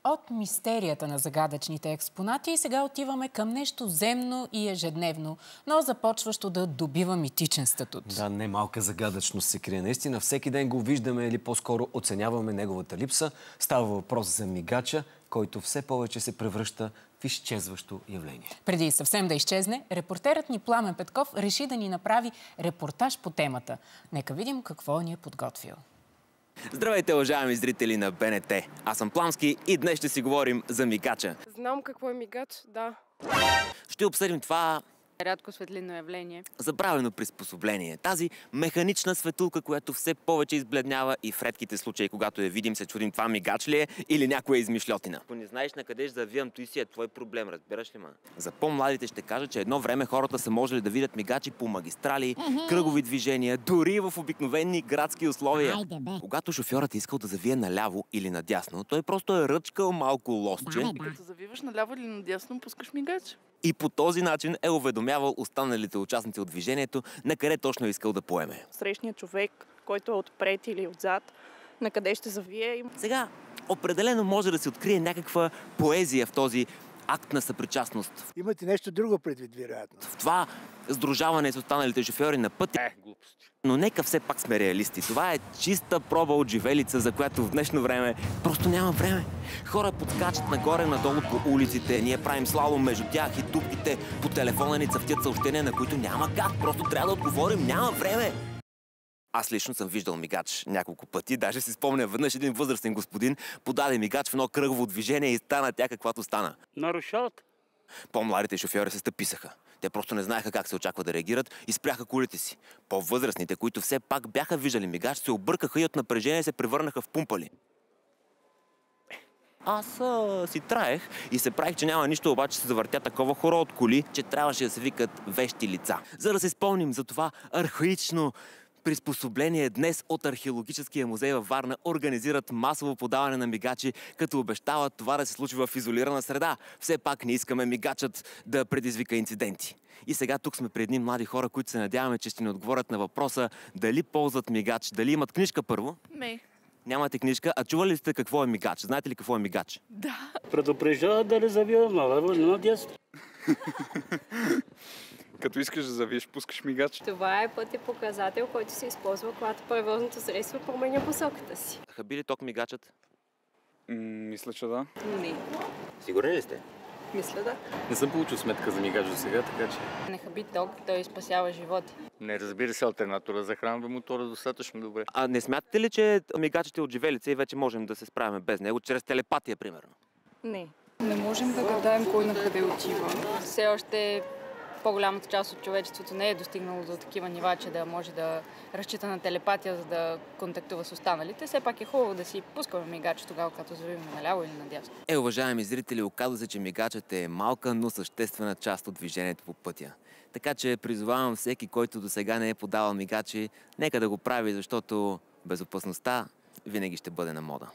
от мистерията на загадъчните експонати и сега отиваме към нещо земно и ежедневно, но започващо да добива митичен статут. Да, не малка загадъчност се крие. Наистина, всеки ден го виждаме или по-скоро оценяваме неговата липса. Става въпрос за мигача, който все повече се превръща в изчезващо явление. Преди съвсем да изчезне, репортерът ни Пламен Петков реши да ни направи репортаж по темата. Нека видим какво ни е подготвил. Здравейте, уважаеми зрители на БНТ! Аз съм Пламски и днес ще си говорим за мигача. Знам какво е мигач, да. Ще обсъдим това Рядко светлинно явление. забравено приспособление. Тази механична светулка, която все повече избледнява и в редките случаи, когато я видим, се чудим това мигач ли е или някоя измишльотина. Ако не знаеш на къде ще завивам, той си е твой проблем, разбираш ли ма? За по-младите ще кажа, че едно време хората са можели да видят мигачи по магистрали, кръгови движения, дори в обикновени градски условия. Когато шофьорът искал да завие наляво или надясно, той просто е ръчкал малко лостче. И като завиваш наляво или надясно, пускаш мигач. И по този начин е уведомявал останалите участници от движението на къде точно е искал да поеме. Срещният човек, който е отпред или отзад, на къде ще завие. Сега, определено може да се открие някаква поезия в този акт на съпричастност. Имате нещо друго предвид, вероятно. В това сдружаване с останалите шофьори на пътя. Глупости. Но нека все пак сме реалисти. Това е чиста проба от живелица, за която в днешно време просто няма време. Хора подскачат нагоре-надолу по улиците, ние правим слалом между тях и дупките. По телефона ни цъфтят съобщения, на които няма как. Просто трябва да отговорим, няма време. Аз лично съм виждал мигач няколко пъти. Даже си спомня, веднъж един възрастен господин подаде мигач в едно кръгово движение и стана тя каквато стана. Нарушават. По-младите шофьори се стъписаха. Те просто не знаеха как се очаква да реагират и спряха колите си. По-възрастните, които все пак бяха виждали мигач, се объркаха и от напрежение се превърнаха в пумпали. Аз си траех и се правих, че няма нищо, обаче се завъртя такова хоро от коли, че трябваше да се викат вещи лица. За да се спомним за това архаично приспособление, днес от Археологическия музей във Варна организират масово подаване на мигачи, като обещават това да се случи в изолирана среда. Все пак не искаме мигачът да предизвика инциденти. И сега тук сме пред едни млади хора, които се надяваме, че ще ни отговорят на въпроса дали ползват мигач, дали имат книжка първо. Не. Нямате книжка, а чували ли сте какво е мигач? Знаете ли какво е мигач? Да. Предупреждава да не завива наляво или надясно. Като искаш да завиеш, пускаш мигач. Това е пътен показател, който се използва, когато превозното средство променя посоката си. Хаби ли ток мигачът? Мисля, че да. Не. Сигурни ли сте? Мисля да. Не съм получил сметка за мигач до сега, така че... Не хаби ток, той спасява животи. Не, разбира се, алтернатора захранва мотора достатъчно добре. А не смятате ли, че мигачът е от живелица и вече можем да се справим без него, чрез телепатия, примерно? Не. Не можем да гадаем кой на къде отива. Все още по-голямата част от човечеството не е достигнало до такива нива, че да може да разчита на телепатия, за да контактува с останалите. Все пак е хубаво да си пускаме мигач тогава, когато завиваме наляво или надясно. Уважаеми зрители, оказва се, че мигачът е малка, но съществена част от движението по пътя. Така че призовавам всеки, който до сега не е подавал мигачи, нека да го прави, защото безопасността винаги ще бъде на мода.